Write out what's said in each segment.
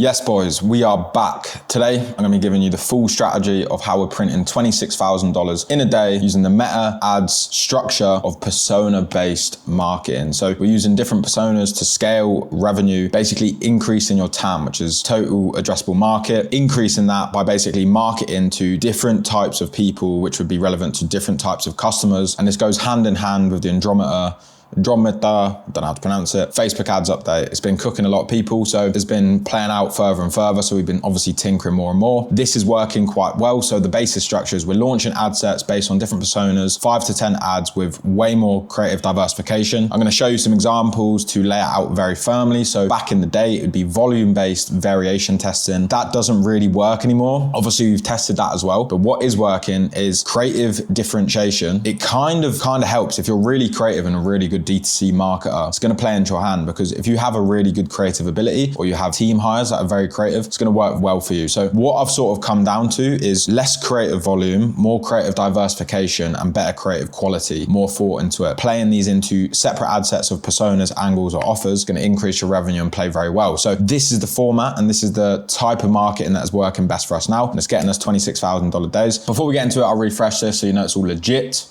Yes, boys, we are back. Today, I'm gonna be giving you the full strategy of how we're printing $26,000 in a day using the meta ads structure of persona-based marketing. So we're using different personas to scale revenue, basically increasing your TAM, which is total addressable market, increasing that by basically marketing to different types of people, which would be relevant to different types of customers. And this goes hand in hand with the Andromeda, don't know how to pronounce it, Facebook ads update. It's been cooking a lot of people, so it's been playing out further and further, so we've been obviously tinkering more and more. This is working quite well, so the basic structure is we're launching ad sets based on different personas, 5 to 10 ads with way more creative diversification. I'm gonna show you some examples to lay it out very firmly. So back in the day, it would be volume-based variation testing. That doesn't really work anymore. Obviously, we've tested that as well, but what is working is creative differentiation. It kind of helps if you're really creative and a really good D2C marketer. It's going to play into your hand, because if you have a really good creative ability or you have team hires that are very creative, it's going to work well for you. So what I've sort of come down to is less creative volume, more creative diversification, and better creative quality, more thought into it. Playing these into separate ad sets of personas, angles, or offers is going to increase your revenue and play very well. So this is the format and this is the type of marketing that is working best for us now, and it's getting us $26,000 days. Before we get into it, I'll refresh this so you know it's all legit.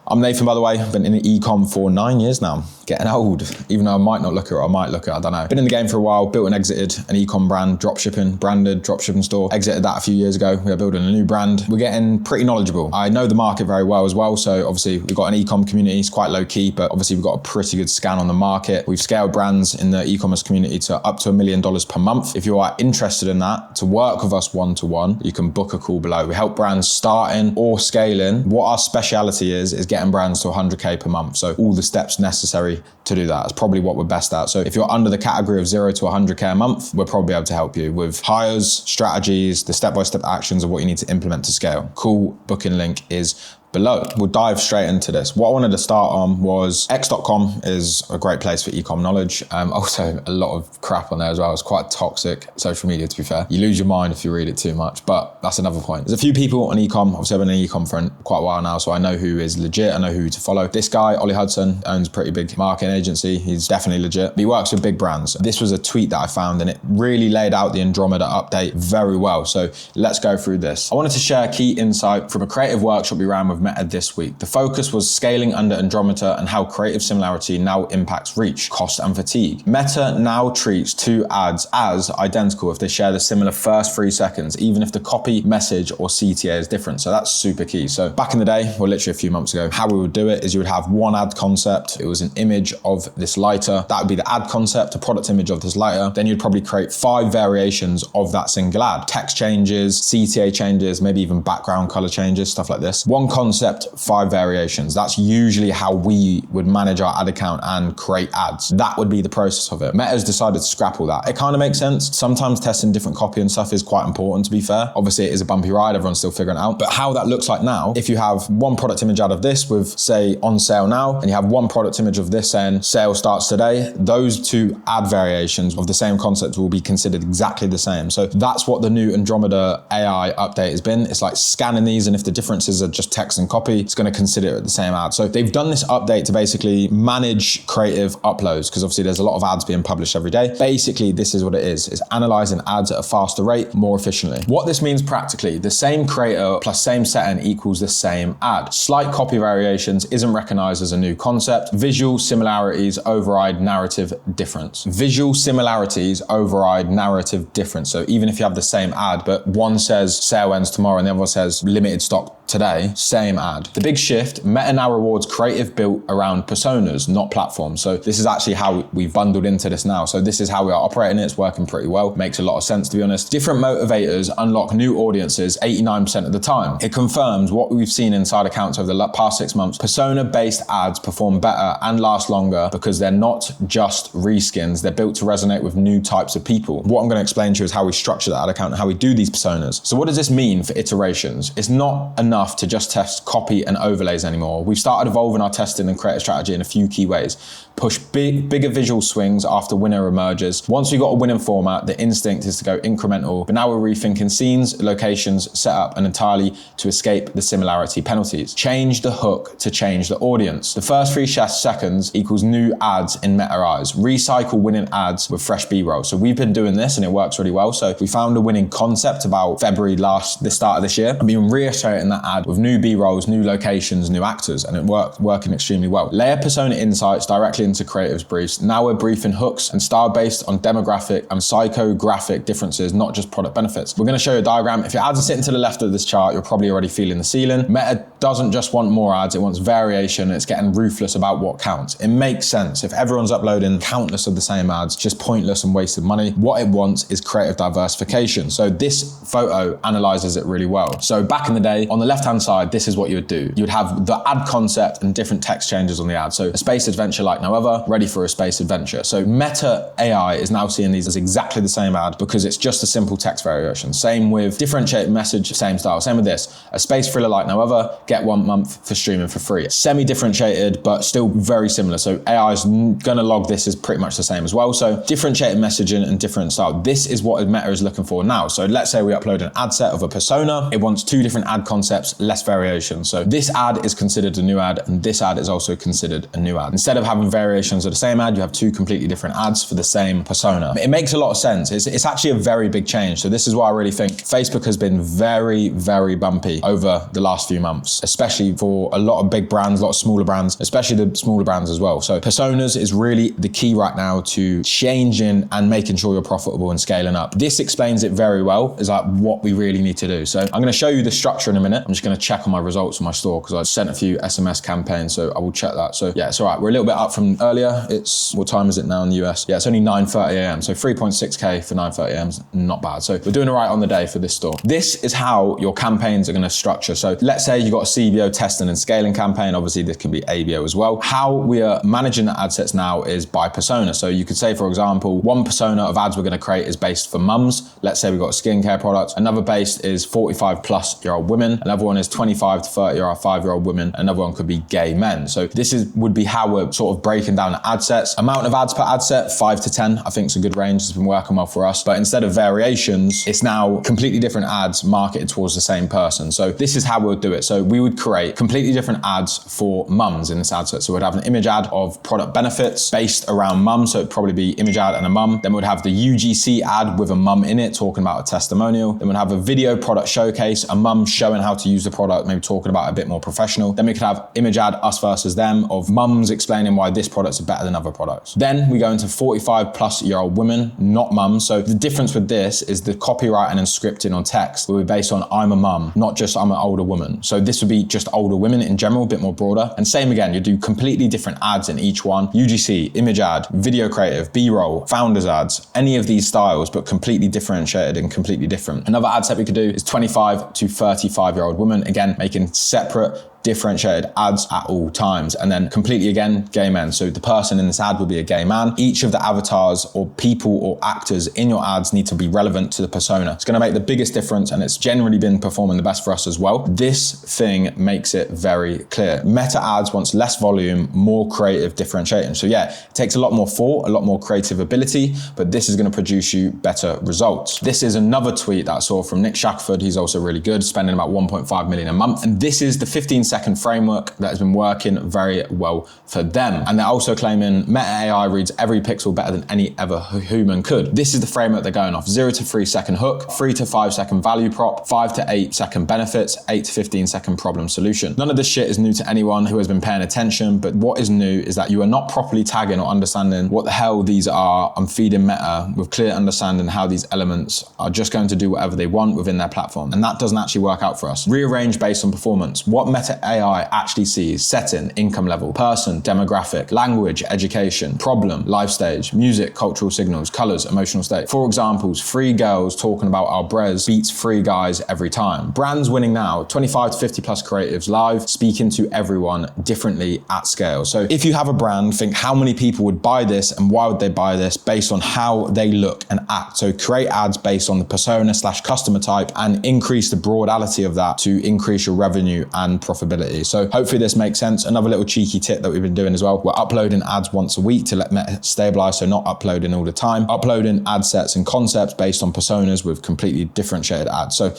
I'm Nathan, by the way. I've been in the e-com for 9 years now. Getting old, even though I might not look it or I might look it, I don't know. Been in the game for a while, built and exited an e-com brand, dropshipping, branded dropshipping store. Exited that a few years ago. We are building a new brand. We're getting pretty knowledgeable. I know the market very well as well. So obviously we've got an e-com community. It's quite low key, but obviously we've got a pretty good scan on the market. We've scaled brands in the e-commerce community to up to $1 million per month. If you are interested in that, to work with us one-to-one, you can book a call below. We help brands starting or scaling. What our speciality is getting brands to 100K per month. So all the steps necessary to do that. That's probably what we're best at. So if you're under the category of 0 to 100K a month, we'll probably be able to help you with hires, strategies, the step-by-step actions of what you need to implement to scale. Cool booking link is below. We'll dive straight into this. What I wanted to start on was x.com is a great place for e-com knowledge. Also a lot of crap on there as well. It's quite toxic social media, to be fair. You lose your mind if you read it too much, but that's another point. There's a few people on e-com. Obviously I've been in e-com for quite a while now, so I know who is legit. I know who to follow. This guy, Ollie Hudson, owns a pretty big marketing agency. He's definitely legit. But he works with big brands. This was a tweet that I found and it really laid out the Andromeda update very well. So let's go through this. I wanted to share a key insight from a creative workshop we ran with Meta this week. The focus was scaling under Andromeda and how creative similarity now impacts reach, cost, and fatigue. Meta now treats two ads as identical if they share the similar first 3 seconds, even if the copy, message, or CTA is different. So that's super key. So back in the day, or literally a few months ago, how we would do it is you would have one ad concept. It was an image of this lighter. That would be the ad concept, a product image of this lighter. Then you'd probably create 5 variations of that single ad. Text changes, CTA changes, maybe even background color changes, stuff like this. One concept, 5 variations. That's usually how we would manage our ad account and create ads. That would be the process of it. Meta's decided to scrap all that. It kind of makes sense. Sometimes testing different copy and stuff is quite important, to be fair. Obviously it is a bumpy ride, everyone's still figuring it out. But how that looks like now, if you have one product image out of this with, say, on sale now, and you have one product image of this saying sale starts today, those 2 ad variations of the same concept will be considered exactly the same. So that's what the new Andromeda AI update has been. It's like scanning these, and if the differences are just text and copy, it's going to consider it the same ad. So they've done this update to basically manage creative uploads, because obviously there's a lot of ads being published every day. Basically, this is what it is. It's analyzing ads at a faster rate, more efficiently. What this means practically, the same creator plus same setting equals the same ad. Slight copy variations isn't recognized as a new concept. Visual similarities override narrative difference. Visual similarities override narrative difference. So even if you have the same ad, but one says sale ends tomorrow and the other one says limited stock today, same ad. The big shift, Meta now rewards creative built around personas, not platforms. So this is actually how we've bundled into this now. So this is how we are operating it. It's working pretty well. Makes a lot of sense, to be honest. Different motivators unlock new audiences 89% of the time. It confirms what we've seen inside accounts over the past 6 months. Persona-based ads perform better and last longer because they're not just reskins. They're built to resonate with new types of people. What I'm going to explain to you is how we structure that ad account and how we do these personas. So what does this mean for iterations? It's not enough to just test copy and overlays anymore. We've started evolving our testing and creative strategy in a few key ways. push bigger visual swings after winner emerges. Once we got a winning format, the instinct is to go incremental, but now we're rethinking scenes, locations, setup, and entirely to escape the similarity penalties. Change the hook to change the audience. The first 3 seconds equals new ads in Meta eyes. Recycle winning ads with fresh B-roll. So we've been doing this and it works really well. So we found a winning concept about February the start of this year, and been reiterating that ad with new B-rolls, new locations, new actors, and it working extremely well. Layer persona insights directly into creatives briefs. Now we're briefing hooks and style based on demographic and psychographic differences, not just product benefits. We're going to show you a diagram. If your ads are sitting to the left of this chart, you're probably already feeling the ceiling. Meta doesn't just want more ads, it wants variation. It's getting ruthless about what counts. It makes sense. If everyone's uploading countless of the same ads, just pointless and wasted money. What it wants is creative diversification. So this photo analyzes it really well. So back in the day, on the left-hand side, this is what you would do. You would have the ad concept and different text changes on the ad. So a space adventure like no other, ready for a space adventure. So Meta AI is now seeing these as exactly the same ad because it's just a simple text variation. Same with differentiated message, same style. Same with this, a space thriller like no other, get 1 month for streaming for free. Semi-differentiated, but still very similar. So AI is gonna log this as pretty much the same as well. So differentiated messaging and different style. This is what Meta is looking for now. So let's say we upload an ad set of a persona. It wants 2 different ad concepts, less variation. So this ad is considered a new ad and this ad is also considered a new ad. Instead of having variations of the same ad, you have 2 completely different ads for the same persona. It makes a lot of sense. It's actually a very big change. So this is why I really think Facebook has been very, very bumpy over the last few months, especially for a lot of big brands, a lot of smaller brands, especially the smaller brands as well. So personas is really the key right now to changing and making sure you're profitable and scaling up. This explains it very well, is like what we really need to do. So I'm going to show you the structure in a minute. I'm just going to check on my results on my store because I sent a few SMS campaigns, so I will check that. So yeah, it's all right. We're a little bit up from earlier. What time is it now in the US? Yeah, it's only 9:30 a.m. So 3.6K for 9:30 a.m. is not bad. So we're doing all right on the day for this store. This is how your campaigns are going to structure. So let's say you got a CBO testing and scaling campaign. Obviously this can be ABO as well. How we are managing the ad sets now is by persona. So you could say, for example, one persona of ads we're going to create is based for mums. Let's say we've got a skincare product. Another base is 45+ women. Another one is 25 to 30 or 5-year-old women. Another one could be gay men. So this would be how we're sort of breaking down the ad sets. Amount of ads per ad set, 5 to 10, I think is a good range. It's been working well for us. But instead of variations, it's now completely different ads marketed towards the same person. So this is how we'll do it. So we would create completely different ads for mums in this ad set. So we'd have an image ad of product benefits based around mums. So it'd probably be image ad and a mum. Then we'd have the UGC ad with a mum in it, talking about a testimonial. Then we'd have a video product showcase, a mum showing how to use the product, maybe talking about a bit more professional. Then we could have image ad, us versus them, of mums explaining why this product's better than other products. Then we go into 45+-year-old women, not mums. So the difference with this is the copywriting and scripting on text will be based on I'm a mum, not just I'm an older woman. So this would be just older women in general, a bit more broader. And same again, you do completely different ads in each one. UGC, image ad, video creative, B-roll, founders ads, any of these styles, but completely differentiated and completely different. Another ad set we could do is 25 to 35-year-old women, again, making separate differentiated ads at all times. And then completely again, gay men. So the person in this ad would be a gay man. Each of the avatars or people or actors in your ads need to be relevant to the persona. It's gonna make the biggest difference and it's generally been performing the best for us as well. This thing makes it very clear. Meta ads wants less volume, more creative differentiating. So yeah, it takes a lot more thought, a lot more creative ability, but this is gonna produce you better results. This is another tweet that I saw from Nick Shackford. He's also really good, spending about 1.5 million a month. And this is the 15-second framework that has been working very well for them. And they're also claiming Meta AI reads every pixel better than any ever human could. This is the framework they're going off. 0 to 3 second hook, 3 to 5 second value prop, 5 to 8 second benefits, 8 to 15 second problem solution. None of this shit is new to anyone who has been paying attention, but what is new is that you are not properly tagging or understanding what the hell these are. I'm feeding Meta with clear understanding how these elements are just going to do whatever they want within their platform. And that doesn't actually work out for us. Rearrange based on performance. What Meta AI actually sees: setting, income level, person, demographic, language, education, problem, life stage, music, cultural signals, colors, emotional state. For examples, 3 girls talking about our brez beats 3 guys every time. Brands winning now, 25 to 50 plus creatives live, speaking to everyone differently at scale. So if you have a brand, think how many people would buy this and why would they buy this based on how they look and act. So create ads based on the persona / customer type and increase the broadality of that to increase your revenue and profitability. sustainability. So hopefully this makes sense. Another little cheeky tip that we've been doing as well, we're uploading ads once a week to let Meta stabilize, so not uploading all the time, uploading ad sets and concepts based on personas with completely differentiated ads. So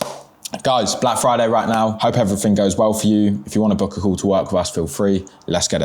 guys, Black Friday right now. Hope everything goes well for you. If you want to book a call to work with us, feel free. Let's get it.